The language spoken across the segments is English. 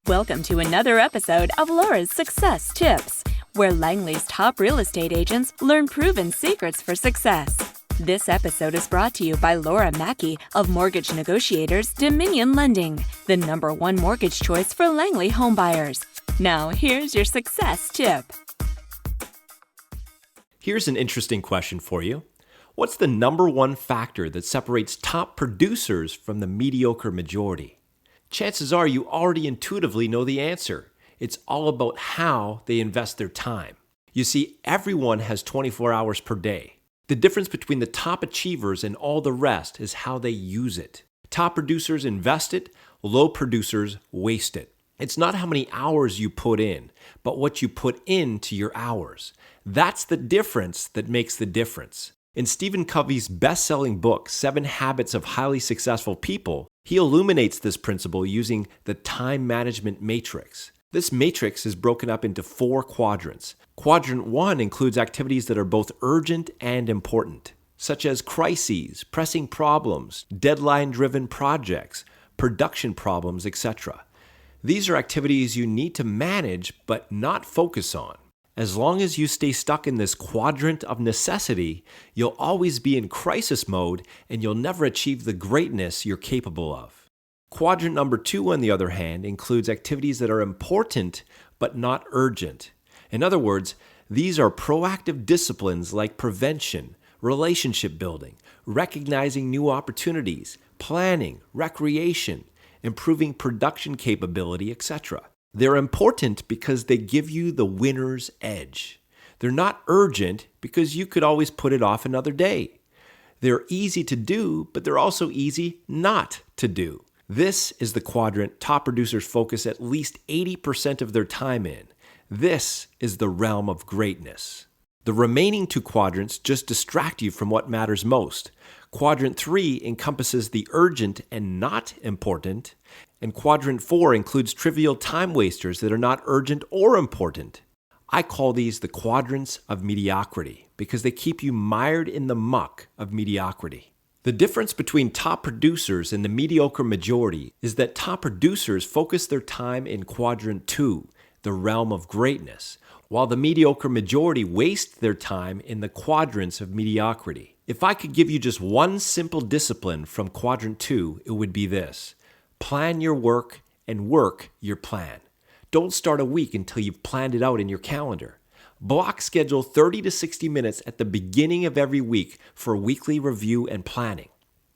Welcome to another episode of Laura's Success Tips, where Langley's top real estate agents learn proven secrets for success. This episode is brought to you by Laura Mackey of Mortgage Negotiators Dominion Lending, the #1 mortgage choice for Langley homebuyers. Now, here's your success tip. Here's an interesting question for you. What's the #1 factor that separates top producers from the mediocre majority? Chances are you already intuitively know the answer. It's all about how they invest their time. You see, everyone has 24 hours per day. The difference between the top achievers and all the rest is how they use it. Top producers invest it, low producers waste it. It's not how many hours you put in, but what you put into your hours. That's the difference that makes the difference. In Stephen Covey's best-selling book, 7 Habits of Highly Successful People, he illuminates this principle using the time management matrix. This matrix is broken up into 4 quadrants. Quadrant 1 includes activities that are both urgent and important, such as crises, pressing problems, deadline-driven projects, production problems, etc. These are activities you need to manage but not focus on. As long as you stay stuck in this quadrant of necessity, you'll always be in crisis mode and you'll never achieve the greatness you're capable of. Quadrant number 2, on the other hand, includes activities that are important but not urgent. In other words, these are proactive disciplines like prevention, relationship building, recognizing new opportunities, planning, recreation, improving production capability, etc. They're important because they give you the winner's edge. They're not urgent because you could always put it off another day. They're easy to do, but they're also easy not to do. This is the quadrant top producers focus at least 80% of their time in. This is the realm of greatness. The remaining 2 quadrants just distract you from what matters most. Quadrant 3 encompasses the urgent and not important, and Quadrant 4 includes trivial time wasters that are not urgent or important. I call these the quadrants of mediocrity because they keep you mired in the muck of mediocrity. The difference between top producers and the mediocre majority is that top producers focus their time in Quadrant 2, the realm of greatness, while the mediocre majority waste their time in the quadrants of mediocrity. If I could give you just one simple discipline from Quadrant 2, it would be this: plan your work and work your plan. Don't start a week until you've planned it out in your calendar. Block schedule 30 to 60 minutes at the beginning of every week for weekly review and planning.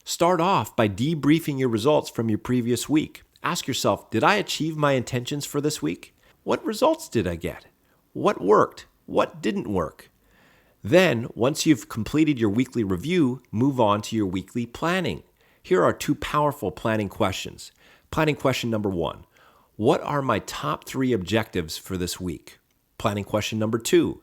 Start off by debriefing your results from your previous week. Ask yourself, did I achieve my intentions for this week? What results did I get? What worked? What didn't work? Then, once you've completed your weekly review, move on to your weekly planning. Here are 2 powerful planning questions. Planning question number 1, what are my top 3 objectives for this week? Planning question number 2,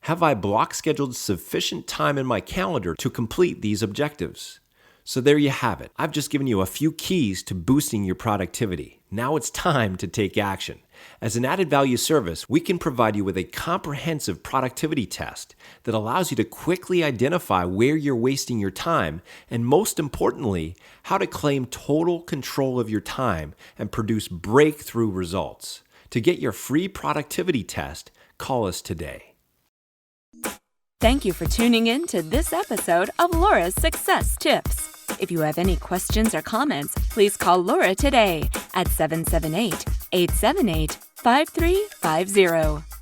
have I block scheduled sufficient time in my calendar to complete these objectives? So there you have it. I've just given you a few keys to boosting your productivity. Now it's time to take action. As an added value service, we can provide you with a comprehensive productivity test that allows you to quickly identify where you're wasting your time and, most importantly, how to claim total control of your time and produce breakthrough results. To get your free productivity test, call us today. Thank you for tuning in to this episode of Laura's Success Tips. If you have any questions or comments, please call Laura today at 778-878-5350.